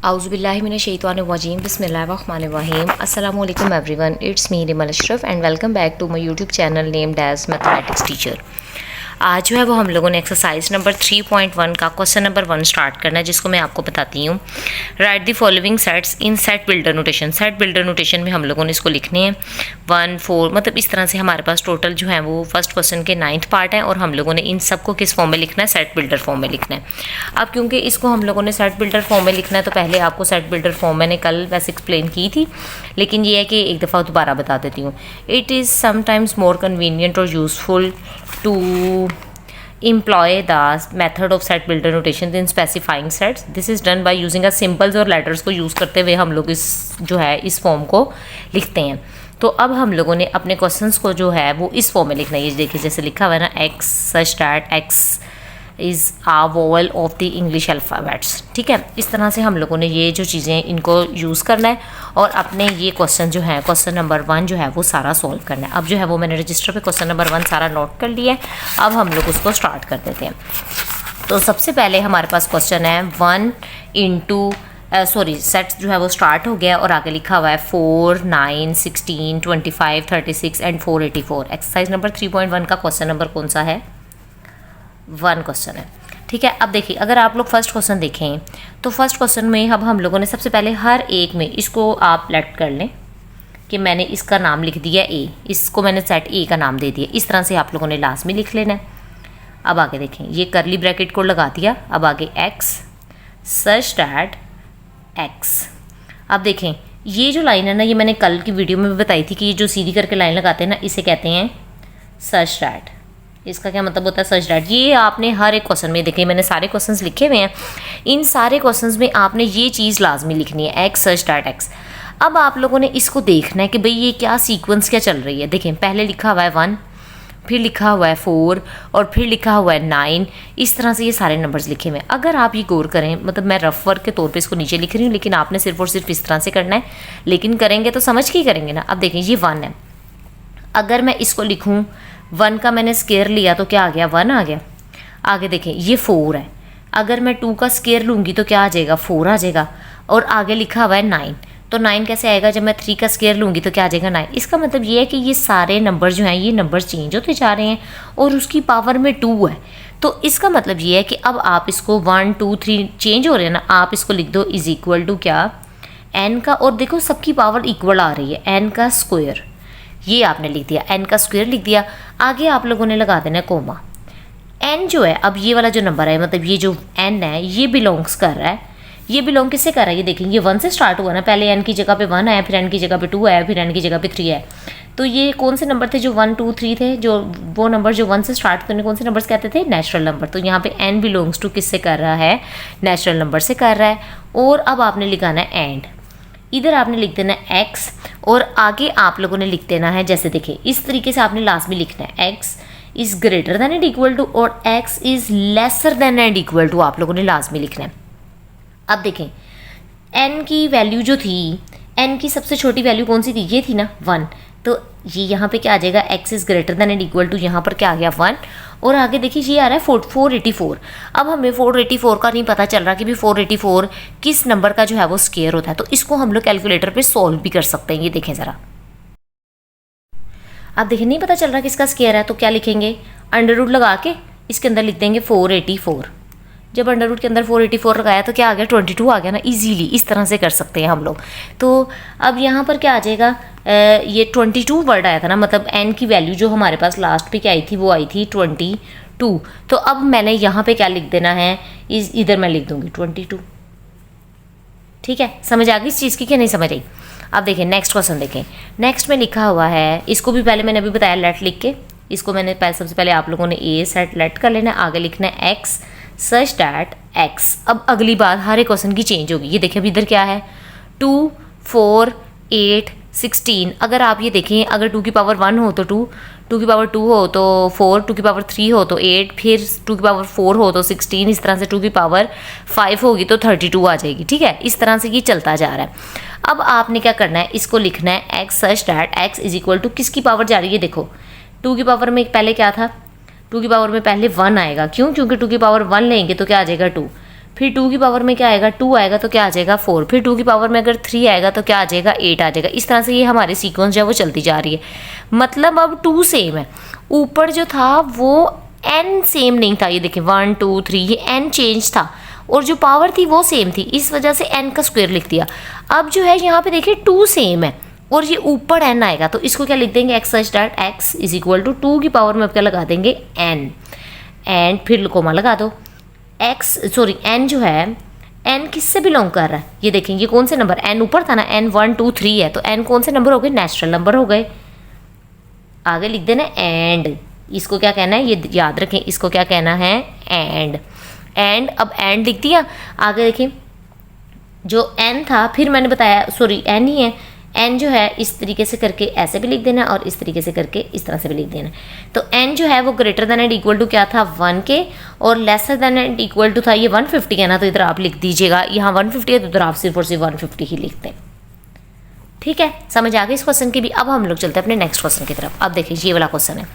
आउज़ुबिल्लाहिमिनश्शैतानिर्रजीम बिस्मिल्लाहिर्रहमानिर्रहीम अस्सलामु अलैकुम everyone, it's me Rimal Ashraf and welcome back to my YouTube channel named as mathematics teacher. आज जो है वो हम लोगों ने एक्सरसाइज नंबर 3.1 का क्वेश्चन नंबर 1 स्टार्ट करना है, जिसको मैं आपको बताती हूँ। Right the following sets in set builder notation. Set builder notation में हम लोगों ने इसको लिखने हैं 1, 4, मतलब इस तरह से हमारे पास टोटल जो है वो फर्स्ट क्वेश्चन के 9th पार्ट है और हम लोगों ने इन सबको किस फॉर्म में लिखना है, सेट बिल्डर फॉर्म में लिखना है। अब क्योंकि इसको हम लोगों ने सेट बिल्डर फॉर्म में लिखना है तो पहले आपको सेट बिल्डर फॉर्म मैंने कल वैसे एक्सप्लेन की थी, लेकिन ये है कि एक दफ़ा दोबारा बता देती हूँ। It is sometimes more convenient और useful to employ the method of set builder notation in specifying sets. This is done by using a symbols और letters को यूज़ करते हुए हम लोग इस जो है इस फॉर्म को लिखते हैं। तो अब हम लोगों ने अपने क्वेश्चंस को जो है वो इस फॉर्म में लिखना है। ये देखिए जैसे लिखा हुआ है ना, x such that x is a vowel of the English alphabets। ठीक है, इस तरह से हम लोगों ने ये जो चीज़ें इनको यूज़ करना है और अपने ये क्वेश्चन जो है क्वेश्चन नंबर 1 जो है वो सारा सॉल्व करना है। अब जो है वो मैंने रजिस्टर पे क्वेश्चन नंबर 1 सारा नोट कर लिया है। अब हम लोग उसको स्टार्ट कर देते हैं। तो सबसे पहले हमारे पास क्वेश्चन है 1 इंटू सेट्स जो है वो स्टार्ट हो गया और आगे लिखा हुआ है 4, 9, 16, 25, 36 एंड 484। एक्सरसाइज नंबर 3.1 का क्वेश्चन नंबर कौन सा है? 1 क्वेश्चन है। ठीक है, अब देखिए अगर आप लोग फर्स्ट क्वेश्चन देखें तो फर्स्ट क्वेश्चन में अब हम लोगों ने सबसे पहले हर एक में इसको आप लेट कर लें कि मैंने इसका नाम लिख दिया ए, इसको मैंने सेट ए का नाम दे दिया। इस तरह से आप लोगों ने लाजमी लिख लेना है। अब आगे देखें, ये करली ब्रैकेट को लगा दिया। अब आगे एक्स सच डैट एक्स। अब देखें ये जो लाइन है ना, ये मैंने कल की वीडियो में भी बताई थी कि ये जो सीधी करके लाइन लगाते हैं ना, इसे कहते हैं सच डैट। इसका क्या मतलब होता है सच डैट? ये आपने हर एक क्वेश्चन में देखें, मैंने सारे क्वेश्चंस लिखे हुए हैं, इन सारे क्वेश्चंस में आपने ये चीज़ लाजमी लिखनी है, एक्स सच डैट एक्स। अब आप लोगों ने इसको देखना है कि भाई ये क्या सीक्वेंस क्या चल रही है। देखें पहले लिखा हुआ है 1, फिर लिखा हुआ है 4 और फिर लिखा हुआ है 9। इस तरह से ये सारे नंबर्स लिखे हुए हैं। अगर आप ये गौर करें, मतलब मैं रफ वर्क के तौर पे इसको नीचे लिख रही हूँ, लेकिन आपने सिर्फ और सिर्फ इस तरह से करना है, लेकिन करेंगे तो समझ के ही करेंगे ना। अब देखें ये 1 है, अगर मैं इसको लिखूँ 1 का मैंने स्केयर लिया तो क्या आ गया? 1 आ गया। आगे देखें ये 4 है, अगर मैं 2 का स्केयर लूँगी तो क्या आ जाएगा? 4 आ जाएगा। और आगे लिखा हुआ है 9, तो 9 कैसे आएगा? जब मैं 3 का स्केयर लूँगी तो क्या आ जाएगा? 9। इसका मतलब ये है कि ये सारे नंबर जो हैं ये नंबर चेंज होते जा रहे हैं और उसकी पावर में 2 है। तो इसका मतलब ये है कि अब आप इसको 1, 2, 3 चेंज हो रहे हैं ना, आप इसको लिख दो इज इक्वल टू क्या? n का, और देखो सबकी पावर इक्वल आ रही है, n का स्क्वायर। ये आपने लिख दिया, n का स्क्वायर लिख दिया। आगे आप लोगों ने लगा देना कोमा। n जो है, अब ये वाला जो नंबर है, मतलब ये जो n है ये बिलोंग्स कर रहा है। ये बिलोंग किससे कर रहा है? ये देखेंगे ये 1 से स्टार्ट हुआ ना, पहले n की जगह पे 1 आया, फिर n की जगह पे 2 आया, फिर n की जगह पे 3 आया। तो ये कौन से नंबर थे जो 1, 2, 3 थे? जो वो नंबर जो 1 से स्टार्ट करने कौन से नंबर्स कहते थे? Natural number. तो यहाँ पे n बिलोंग्स टू किससे कर रहा है? नेचुरल नंबर से कर रहा है। और अब आपने लिखाना है एंड, इधर आपने लिख देना है x और आगे आप लोगों ने लिख देना है, जैसे देखिए इस तरीके से आपने लास्ट में लिखना है x is greater than and equal to और x is lesser than and equal to, आप लोगों ने लास्ट में लिखना है। अब देखें n की वैल्यू जो थी, n की सबसे छोटी वैल्यू कौन सी थी? ये थी ना 1। तो ये यहाँ पे क्या आ जाएगा? x is greater than and equal to, यहाँ पर क्या आ गया? 1। और आगे देखिए ये आ रहा है 484। अब हमें 484 का नहीं पता चल रहा कि भी 484 किस नंबर का जो है वो स्केयर होता है, तो इसको हम लोग कैलकुलेटर पे सॉल्व भी कर सकते हैं। ये देखें ज़रा, अब देखिए नहीं पता चल रहा किसका स्केयर है, तो क्या लिखेंगे? अंडर रूट लगा के इसके अंदर लिख देंगे 484। जब अंडर रूट के अंदर 484 लगाया तो क्या आ गया? 22 आ गया ना। इजीली इस तरह से कर सकते हैं हम लोग। तो अब यहाँ पर क्या आ जाएगा? ये 22 वर्ड आया था ना, मतलब n की वैल्यू जो हमारे पास लास्ट पे क्या आई थी? वो आई थी 22। तो अब मैंने यहाँ पे क्या लिख देना है? इधर मैं लिख दूँगी 22। ठीक है, समझ आ गई इस चीज़ की कि नहीं समझ आई? अब देखें नेक्स्ट क्वेश्चन देखें। नेक्स्ट में लिखा हुआ है, इसको भी पहले मैंने अभी बताया लेट लिख के, इसको मैंने सबसे पहले आप लोगों ने ए सेट लेट कर लेना है, आगे लिखना है एक्स सच डैट एक्स। अब अगली बात हर एक क्वेश्चन की चेंज होगी। ये देखिए अभी इधर क्या है? 2, 4, 8, 16। अगर आप ये देखें, अगर 2 की पावर 1 हो तो 2, 2 की पावर 2 हो तो 4, 2 की पावर 3 हो तो 8, फिर 2 की पावर 4 हो तो 16, इस तरह से 2 की पावर 5 होगी तो 32 आ जाएगी। ठीक है, इस तरह से ये चलता जा रहा है। अब आपने क्या करना है? इसको लिखना है X such that X is equal to, किसकी पावर जा रही है? देखो 2 की पावर में पहले क्या था? 2 की पावर में पहले 1 आएगा। क्यों? क्योंकि 2 की पावर 1 लेंगे तो क्या आ जाएगा? 2। फिर 2 की पावर में क्या आएगा, 2 आएगा तो क्या आ जाएगा 4, फिर 2 की पावर में अगर 3 आएगा तो क्या आ जाएगा 8 आ जाएगा। इस तरह से ये हमारी सीक्वेंस जो है वो चलती जा रही है। मतलब अब 2 सेम है, ऊपर जो था वो n सेम नहीं था। ये देखिए 1 2 3 ये n चेंज था और जो पावर थी वो सेम थी, इस वजह से n का स्क्वायर लिख दिया। अब जो है यहाँ पे देखिए 2 सेम है और ये ऊपर n आएगा तो इसको क्या लिख देंगे, x such that x is equal to 2 की पावर में अब क्या लगा देंगे n, एंड फिर कोमा लगा दो। n जो है n किससे बिलोंग कर रहा है, ये देखें ये कौन से नंबर, n ऊपर था ना, n 1 2 3 है तो n कौन से नंबर हो गए, नेचुरल नंबर हो गए। आगे लिख देना एंड, इसको क्या कहना है ये याद रखें, इसको क्या कहना है एंड अब एंड लिख दिया। आगे देखिए जो n था, फिर मैंने बताया सॉरी n ही है, n जो है इस तरीके से करके ऐसे भी लिख देना और इस तरीके से करके इस तरह से भी लिख देना। तो n जो है वो greater than and equal to क्या था 1 के, और lesser than and equal to था ये 150 है ना, तो इधर आप लिख दीजिएगा, यहाँ 150 है तो इधर आप सिर्फ और सिर्फ 150 ही लिखते हैं। ठीक है, समझ आ गई इस क्वेश्चन की भी। अब हम लोग चलते हैं अपने नेक्स्ट क्वेश्चन की तरफ। अब देखिए ये वाला क्वेश्चन है,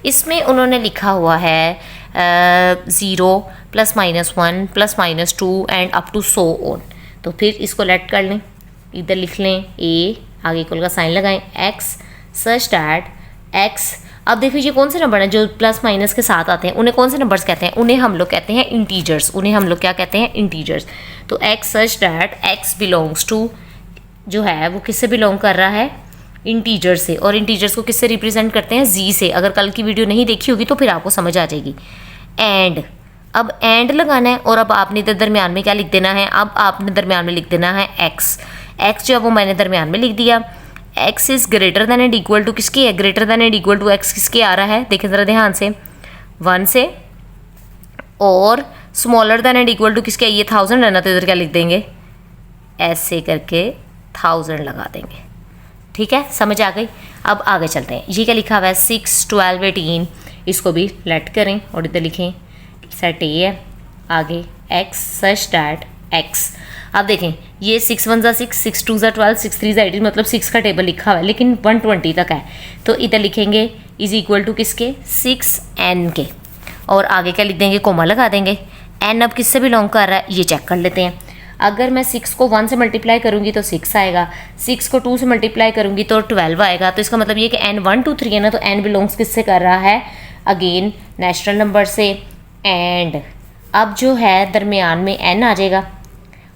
इसमें उन्होंने लिखा हुआ है 0 +- 1 +- 2 and up to so on. तो फिर इसको लेट कर लें, इधर लिख लें a, आगे इक्वल का साइन लगाएं x सच दैट x। अब देखिए ये कौन से नंबर हैं जो प्लस माइनस के साथ आते हैं, उन्हें कौन से नंबर्स कहते हैं, उन्हें हम लोग कहते हैं इंटीजर्स, उन्हें हम लोग क्या कहते हैं इंटीजर्स। तो x such that x belongs to जो है वो किससे बिलोंग कर रहा है, इंटीजर से, और इंटीजर्स को किससे रिप्रेजेंट करते हैं z से। अगर कल की वीडियो नहीं देखी होगी तो फिर आपको समझ आ जाएगी। एंड अब एंड लगाना है और अब आपने इधर दरमियान में क्या लिख देना है, अब आपने दरमियान में लिख देना है x जो है वो मैंने दरमियान में लिख दिया। x is greater than and equal to किसके है, greater than and equal to x किसके आ रहा है, देखें ज़रा ध्यान से 1 से, और smaller than and equal to किसके है, ये 1000 है ना, तो इधर क्या लिख देंगे ऐसे करके 1000 लगा देंगे। ठीक है, समझ आ गई। अब आगे चलते हैं, ये क्या लिखा हुआ है 6 12 18, इसको भी लेट करें और इधर लिखें सेट ए है, आगे x सच डैट x। अब देखें ये 6 1 ज़ा 6, 6 2 ज़ा 12, 6 3 ज़ा 18, मतलब 6 का टेबल लिखा हुआ है लेकिन 120 तक है, तो इधर लिखेंगे इज इक्वल टू किसके 6n के, और आगे क्या लिख देंगे कोमा लगा देंगे। n अब किससे बिलोंग कर रहा है ये चेक कर लेते हैं। अगर मैं 6 को 1 से मल्टीप्लाई करूँगी तो 6 आएगा, 6 को 2 से मल्टीप्लाई करूँगी तो 12 आएगा। तो इसका मतलब ये कि n 1 2 3 है ना, तो n बिलोंग्स किससे कर रहा है, अगेन नेचुरल नंबर से। एंड अब जो है दरमियान में n आ जाएगा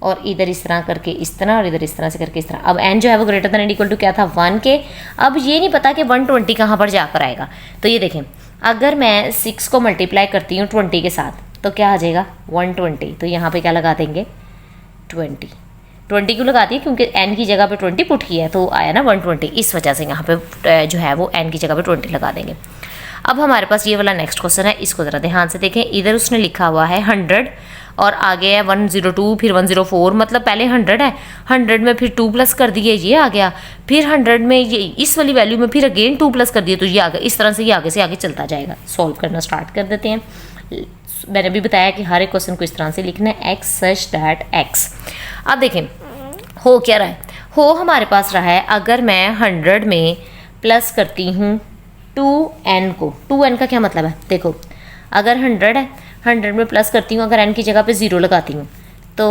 और इधर इस तरह करके इस तरह और इधर इस तरह से करके इस तरह। अब n जो है वो greater than and equal to क्या था 1 के। अब ये नहीं पता कि 120 कहाँ पर जाकर आएगा, तो ये देखें अगर मैं 6 को मल्टीप्लाई करती हूँ 20 के साथ तो क्या आ जाएगा 120, तो यहाँ पे क्या लगा देंगे 20 क्यों लगा दिए, क्योंकि n की जगह पे 20 पुट किया है तो आया ना 120, इस वजह से यहाँ पे जो है वो n की जगह पे 20 लगा देंगे। अब हमारे पास ये वाला नेक्स्ट क्वेश्चन है, इसको ज़रा ध्यान से देखें। इधर उसने लिखा हुआ है 100 और आगे है 102 फिर 104, मतलब पहले 100 है, 100 में फिर 2 प्लस कर दिए ये आ गया, फिर 100 में ये इस वाली वैल्यू में फिर अगेन 2 प्लस कर दिए तो ये आ गया। इस तरह से ये आगे से आगे चलता जाएगा। सॉल्व करना स्टार्ट कर देते हैं। मैंने भी बताया कि हर एक क्वेश्चन को इस तरह से लिखना है x सच दैट x। अब देखें हो क्या रहा है, हो हमारे पास रहा है अगर मैं 100 में प्लस करती हूँ 2n को, 2n का क्या मतलब है, देखो अगर 100 है 100 में प्लस करती हूँ, अगर n की जगह पे 0 लगाती हूँ तो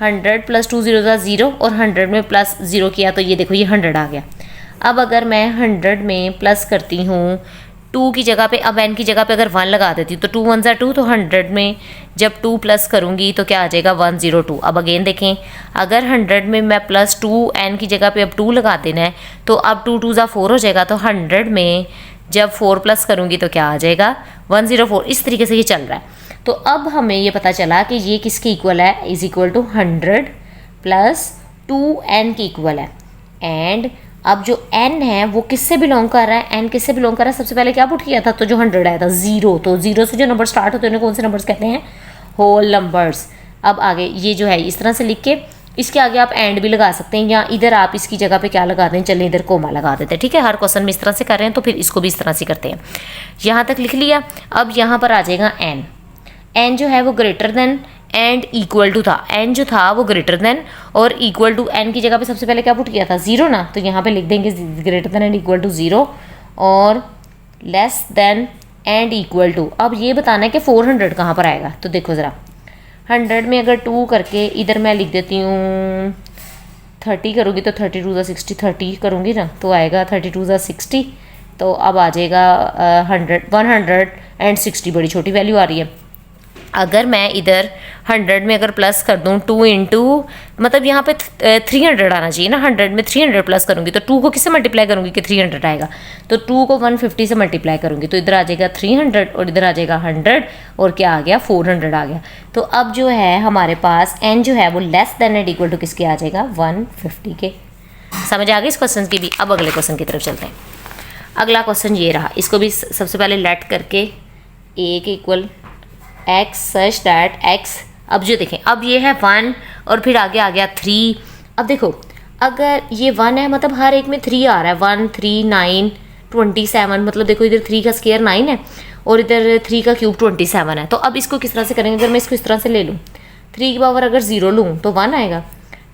100 + 2 0 = 0, और 100 में प्लस 0 किया तो ये देखो ये 100 आ गया। अब अगर मैं 100 में प्लस करती हूँ 2 की जगह पे, अब n की जगह पे अगर 1 लगा देती हूँ तो 2 1 ज़ा 2, तो 100 में जब 2 प्लस करूँगी तो क्या आ जाएगा 102। अब अगेन देखें अगर 100 में मैं प्लस 2 n की जगह पे अब 2 लगा देना है तो अब 2 2 ज़ा 4 हो जाएगा, तो 100 में जब 4 प्लस करूँगी तो क्या आ जाएगा 104। इस तरीके से ये चल रहा है। तो अब हमें ये पता चला कि ये किसके इक्वल है, इज इक्वल टू 100 + 2n के इक्वल है। एंड अब जो n है वो किससे बिलोंग कर रहा है, n किससे बिलोंग कर रहा है, सबसे पहले क्या पुट किया था, तो जो 100 आया था 0, तो 0 से जो नंबर स्टार्ट होते हैं उन्हें कौन से नंबर्स कहते हैं, होल नंबर्स। अब आगे ये जो है इस तरह से लिख के इसके आगे आप एंड भी लगा सकते हैं, या इधर आप इसकी जगह पे क्या लगा दें, चलें इधर कोमा लगा देते हैं। ठीक है, हर क्वेश्चन में इस तरह से कर रहे हैं तो फिर इसको भी इस तरह से करते हैं। यहाँ तक लिख लिया। अब यहाँ पर आ जाएगा n जो है वो greater than and equal to था, n जो था वो ग्रेटर देन और इक्वल टू, n की जगह पे सबसे पहले क्या पुट किया था 0 ना, तो यहाँ पे लिख देंगे greater than and equal to 0 और less than and equal to. अब ये बताना है कि 400 कहाँ पर आएगा, तो देखो ज़रा 100 में अगर 2 करके इधर मैं लिख देती हूँ 30 करूँगी तो 32 ज़ा 60, 30 करूँगी ना तो आएगा 32 ज़ा 60, तो अब आ जाएगा 160, बड़ी छोटी वैल्यू आ रही है। अगर मैं इधर 100 में अगर प्लस कर दूँ 2 इंटू, मतलब यहाँ पे 300 आना चाहिए ना, 100 में 300 प्लस करूँगी तो 2 को किससे मल्टीप्लाई करूँगी कि 300 आएगा, तो 2 को 150 से मल्टीप्लाई करूँगी तो इधर आ जाएगा 300 और इधर आ जाएगा 100 और क्या आ गया 400 आ गया। तो अब जो है हमारे पास n जो है वो less than and equal to किसके आ जाएगा 150 के। समझ आ गई इस क्वेश्चन की भी। अब अगले क्वेश्चन की तरफ चलते हैं। अगला क्वेश्चन ये रहा, इसको भी सबसे पहले लेट करके a के equal x such that x, अब जो देखें अब ये है 1 और फिर आगे आ गया 3। अब देखो अगर ये 1 है मतलब हर एक में 3 आ रहा है, 1 3 9 27, मतलब देखो इधर 3 का स्क्वायर 9 है और इधर 3 का क्यूब 27 है। तो अब इसको किस तरह से करेंगे, अगर मैं इसको इस तरह से ले लूँ 3 की पावर अगर 0 लूँ तो 1 आएगा,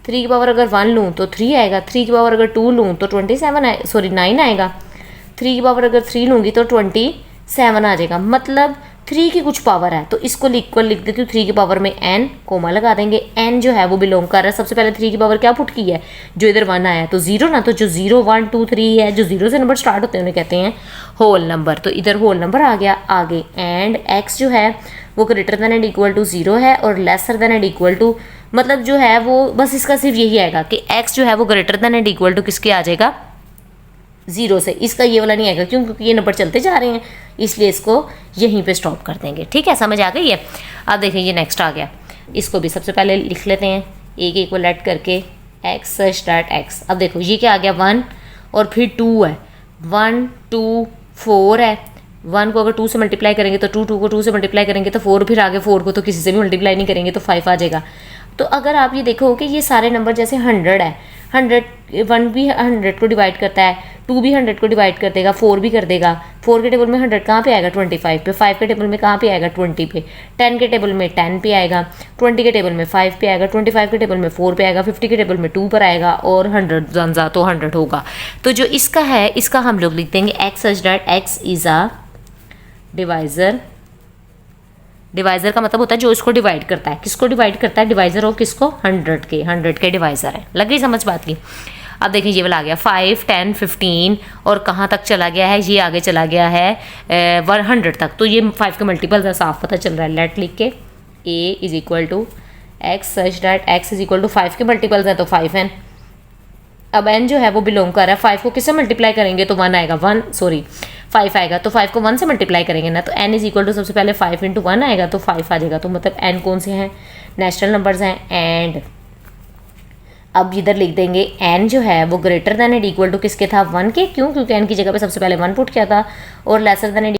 3 की पावर अगर 1 लूँ तो 3 आएगा, 3 की पावर अगर 2 लूँ तो 9 आएगा, 3 की पावर अगर 3 लूँगी तो 27 आ जाएगा। मतलब 3 की कुछ पावर है तो इसको इक्वल लिख देती हूँ 3 की पावर में n, कोमा लगा देंगे। n जो है वो बिलोंग कर रहा है, सबसे पहले 3 की पावर क्या पुट की है, जो इधर 1 आया तो 0 ना, तो जो 0 1 2 3 है, जो 0 से नंबर स्टार्ट होते हैं उन्हें कहते हैं होल नंबर। तो इधर होल नंबर आ गया आगे। एंड x जो है वो greater than and equal to 0 है और lesser than and equal to, मतलब जो है वो बस इसका सिर्फ यही आएगा कि x जो है वो greater than and equal to किसके आ जाएगा 0 से। इसका ये वाला नहीं आएगा क्योंकि ये नंबर चलते जा रहे हैं, इसलिए इसको यहीं पे स्टॉप कर देंगे। ठीक है, समझ आ गई है। अब देखें ये नेक्स्ट आ गया, इसको भी सबसे पहले लिख लेते हैं a के इक्वल ऐड करके x सच दैट x। अब देखो ये क्या आ गया 1 और फिर 2 है, 1 2 4 है, 1 को अगर 2 से मल्टीप्लाई करेंगे तो 2 को 2 से मल्टीप्लाई करेंगे तो 4, फिर आगे 4 को तो किसी से भी मल्टीप्लाई नहीं करेंगे तो 5 आ जाएगा। तो अगर आप ये देखो कि ये सारे नंबर जैसे 100 है, 1 भी 100 को डिवाइड करता है, 2 भी 100 को डिवाइड कर देगा, 4 भी कर देगा। 4 के टेबल में 100 कहाँ पे आएगा 25 पे, 5 के टेबल में कहाँ पे आएगा 20 पे, 10 के टेबल में 10 पे आएगा, 20 के टेबल में 5 पे आएगा, 25 के टेबल में 4 पे आएगा, 50 के टेबल में 2 पर आएगा और 100 जानजा तो 100 होगा। तो जो इसका है इसका हम लोग लिख देंगे x such that x is a divisor. Divisor का मतलब होता है जो इसको डिवाइड करता है, किसको डिवाइड करता है, डिवाइज़र ऑफ किसको 100 के डिवाइज़र है। लग गई समझ बात की। अब देखें ये वाला आ गया 5 10 15 और कहाँ तक चला गया है, ये आगे चला गया है 100 तक। तो ये 5 के मल्टीपल है, साफ पता चल रहा है। लेट लिख के a is equal to x such that x is equal to 5 के मल्टीपल्स हैं तो 5n। अब n जो है वो बिलोंग कर रहा है 5 को किससे मल्टीप्लाई करेंगे तो 1 आएगा, 5 आएगा, तो 5 को 1 से मल्टीप्लाई करेंगे ना तो n इज़ इक्वल टू सबसे पहले 5 इंटू 1 आएगा तो 5 आ जाएगा। तो मतलब n कौन से हैं, नेचुरल नंबर्स हैं। एंड अब इधर लिख देंगे n जो है वो greater than and equal to किसके था 1 के, क्यों, क्योंकि n की जगह पे सबसे पहले 1 पुट किया था, और लेसर देन एंड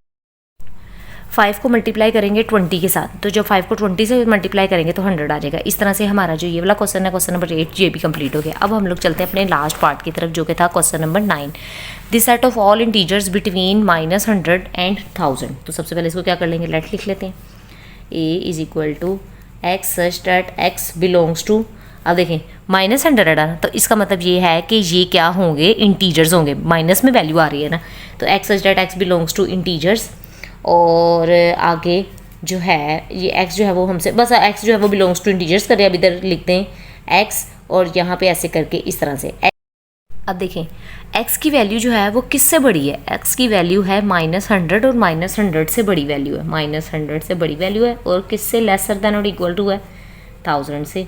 5 को मल्टीप्लाई करेंगे 20 के साथ, तो जब 5 को 20 से मल्टीप्लाई करेंगे तो 100 आ जाएगा। इस तरह से हमारा जो ये वाला क्वेश्चन है, क्वेश्चन नंबर 8 ये भी कंप्लीट हो गया। अब हम लोग चलते हैं अपने लास्ट पार्ट की तरफ जो कि था question number 9, this set of all integers between -100 and 1000। तो सबसे पहले इसको क्या कर लेंगे, लेट लिख लेते हैं a is equal to x such that x belongs to. अब देखें -100 है ना, तो इसका मतलब ये है कि ये क्या होंगे, इंटीजर्स होंगे, माइनस में वैल्यू आ रही है ना, तो x such that x belongs to integers. और आगे जो है ये x जो है वो हमसे बस x जो है वो बिलोंग्स टू इंटीजर्स करें। अब इधर लिखते हैं x और यहाँ पे ऐसे करके इस तरह से। अब देखें x की वैल्यू जो है वो किससे बड़ी है, x की वैल्यू है -100 और -100 से बड़ी वैल्यू है, -100 से बड़ी वैल्यू है, और किससे लेसर देन और इक्वल टू है 1000 से।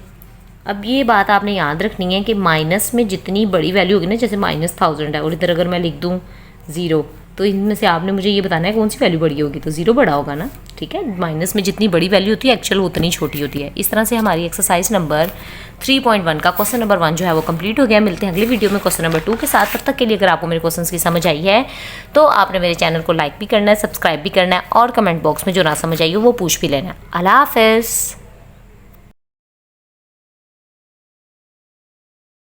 अब ये बात आपने याद रखनी है कि माइनस में जितनी बड़ी वैल्यू होगी ना, जैसे -1000 है और इधर अगर मैं लिख दूँ 0, तो इनमें से आपने मुझे ये बताना है कौन सी वैल्यू बड़ी होगी, तो 0 बड़ा होगा ना। ठीक है, माइनस में जितनी बड़ी वैल्यू होती है एक्चुअल उतनी छोटी होती है। इस तरह से हमारी एक्सरसाइज नंबर 3.1 का क्वेश्चन नंबर 1 जो है वो कंप्लीट हो गया। मिलते हैं अगली वीडियो में क्वेश्चन नंबर 2 के साथ। तब तक के लिए अगर आपको मेरे क्वेश्चन की समझ आई है तो आपने मेरे चैनल को लाइक भी करना है, सब्सक्राइब भी करना है, और कमेंट बॉक्स में जो ना समझ आई हो वो पूछ भी लेना है। अल्लाह हाफ़िज़।